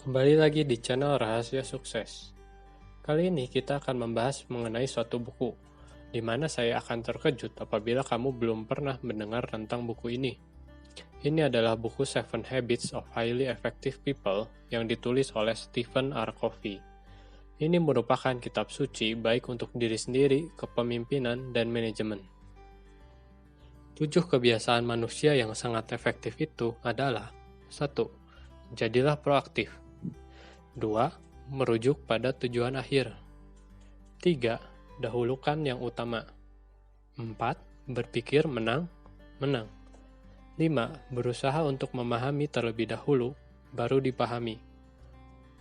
Kembali lagi di channel Rahasia Sukses. Kali ini kita akan membahas mengenai suatu buku, di mana saya akan terkejut apabila kamu belum pernah mendengar tentang buku ini. Ini adalah buku Seven Habits of Highly Effective People yang ditulis oleh Stephen R. Covey. Ini merupakan kitab suci baik untuk diri sendiri, kepemimpinan, dan manajemen. 7 kebiasaan manusia yang sangat efektif itu adalah 1. Jadilah proaktif. 2. Merujuk pada tujuan akhir. 3. Dahulukan yang utama. 4. Berpikir menang. 5. Berusaha untuk memahami terlebih dahulu, baru dipahami.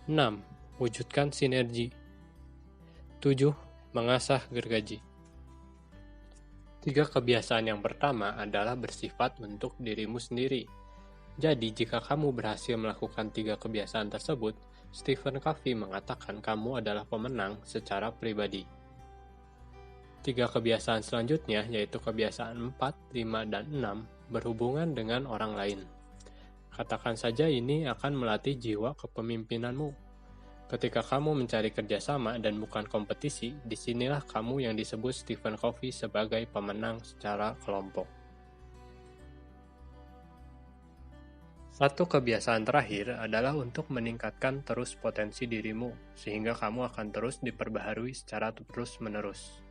6. Wujudkan sinergi. 7. Mengasah gergaji. 3 kebiasaan yang pertama adalah bersifat untuk dirimu sendiri. Jadi, jika kamu berhasil melakukan 3 kebiasaan tersebut, Stephen Covey mengatakan kamu adalah pemenang secara pribadi. 3 kebiasaan selanjutnya, yaitu kebiasaan 4, 5, dan 6, berhubungan dengan orang lain. Katakan saja ini akan melatih jiwa kepemimpinanmu. Ketika kamu mencari kerjasama dan bukan kompetisi, disinilah kamu yang disebut Stephen Covey sebagai pemenang secara kelompok. Satu kebiasaan terakhir adalah untuk meningkatkan terus potensi dirimu, sehingga kamu akan terus diperbaharui secara terus-menerus.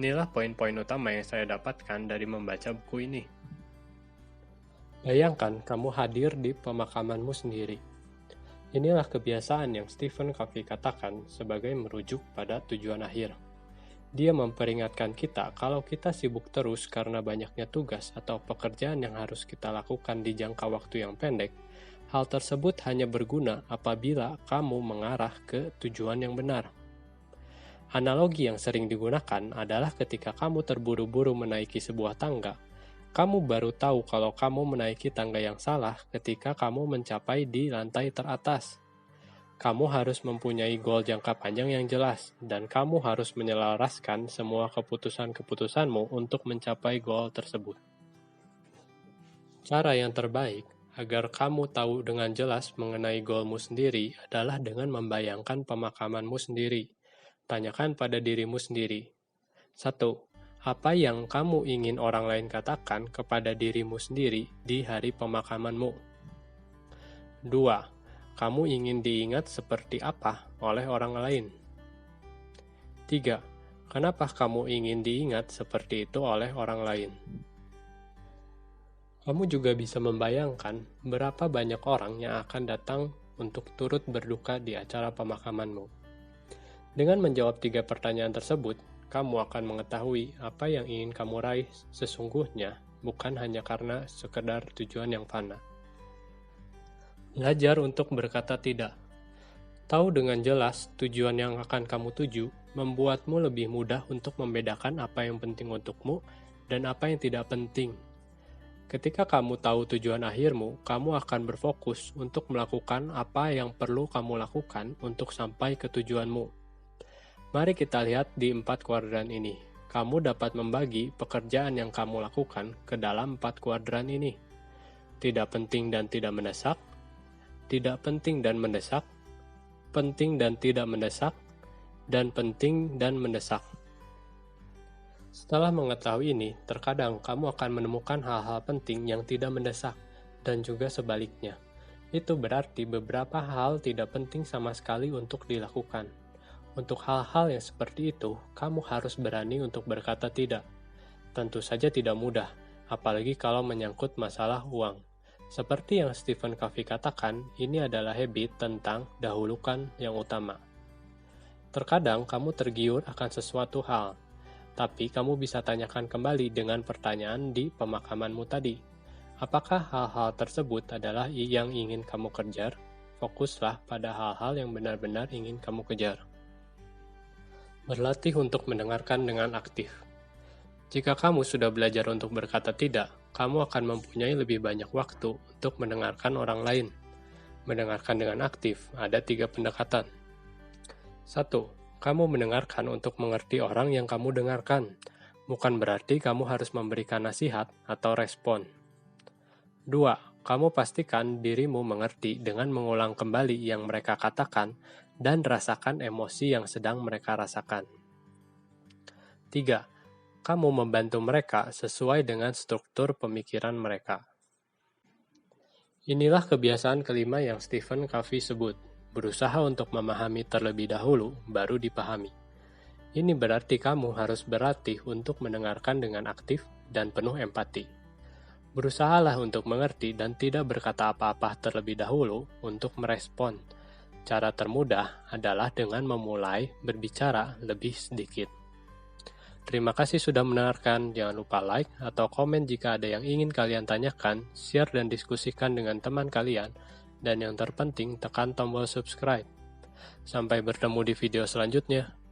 Inilah poin-poin utama yang saya dapatkan dari membaca buku ini. Bayangkan kamu hadir di pemakamanmu sendiri. Inilah kebiasaan yang Stephen Covey katakan sebagai merujuk pada tujuan akhir. Dia memperingatkan kita kalau kita sibuk terus karena banyaknya tugas atau pekerjaan yang harus kita lakukan di jangka waktu yang pendek, hal tersebut hanya berguna apabila kamu mengarah ke tujuan yang benar. Analogi yang sering digunakan adalah ketika kamu terburu-buru menaiki sebuah tangga, kamu baru tahu kalau kamu menaiki tangga yang salah ketika kamu mencapai di lantai teratas. Kamu harus mempunyai goal jangka panjang yang jelas, dan kamu harus menyelaraskan semua keputusan-keputusanmu untuk mencapai goal tersebut. Cara yang terbaik agar kamu tahu dengan jelas mengenai goalmu sendiri adalah dengan membayangkan pemakamanmu sendiri. Tanyakan pada dirimu sendiri. 1. Apa yang kamu ingin orang lain katakan kepada dirimu sendiri di hari pemakamanmu? 2. Kamu ingin diingat seperti apa oleh orang lain? 3. Kenapa kamu ingin diingat seperti itu oleh orang lain? Kamu juga bisa membayangkan berapa banyak orang yang akan datang untuk turut berduka di acara pemakamanmu. Dengan menjawab 3 pertanyaan tersebut, kamu akan mengetahui apa yang ingin kamu raih sesungguhnya, bukan hanya karena sekedar tujuan yang fana. Belajar untuk berkata tidak. Tahu dengan jelas tujuan yang akan kamu tuju, membuatmu lebih mudah untuk membedakan apa yang penting untukmu dan apa yang tidak penting. Ketika kamu tahu tujuan akhirmu, kamu akan berfokus untuk melakukan apa yang perlu kamu lakukan untuk sampai ke tujuanmu. Mari kita lihat di 4 kuadran ini. Kamu dapat membagi pekerjaan yang kamu lakukan ke dalam 4 kuadran ini. Tidak penting dan tidak mendesak, tidak penting dan mendesak, penting dan tidak mendesak, dan penting dan mendesak. Setelah mengetahui ini, terkadang kamu akan menemukan hal-hal penting yang tidak mendesak, dan juga sebaliknya. Itu berarti beberapa hal tidak penting sama sekali untuk dilakukan. Untuk hal-hal yang seperti itu, kamu harus berani untuk berkata tidak. Tentu saja tidak mudah, apalagi kalau menyangkut masalah uang. Seperti yang Stephen Covey katakan, ini adalah habit tentang dahulukan yang utama. Terkadang kamu tergiur akan sesuatu hal, tapi kamu bisa tanyakan kembali dengan pertanyaan di pemakamanmu tadi. Apakah hal-hal tersebut adalah yang ingin kamu kejar? Fokuslah pada hal-hal yang benar-benar ingin kamu kejar. Berlatih untuk mendengarkan dengan aktif. Jika kamu sudah belajar untuk berkata tidak, kamu akan mempunyai lebih banyak waktu untuk mendengarkan orang lain. Mendengarkan dengan aktif ada 3 pendekatan. 1. Kamu mendengarkan untuk mengerti orang yang kamu dengarkan. Bukan berarti kamu harus memberikan nasihat atau respon. 2. kamu pastikan dirimu mengerti dengan mengulang kembali yang mereka katakan dan rasakan emosi yang sedang mereka rasakan. 3. Kamu membantu mereka sesuai dengan struktur pemikiran mereka. Inilah kebiasaan kelima yang Stephen Covey sebut, berusaha untuk memahami terlebih dahulu, baru dipahami. Ini berarti kamu harus berlatih untuk mendengarkan dengan aktif dan penuh empati. Berusahalah untuk mengerti dan tidak berkata apa-apa terlebih dahulu untuk merespon. Cara termudah adalah dengan memulai berbicara lebih sedikit. Terima kasih sudah mendengarkan. Jangan lupa like atau komen jika ada yang ingin kalian tanyakan, share dan diskusikan dengan teman kalian, dan yang terpenting tekan tombol subscribe. Sampai bertemu di video selanjutnya.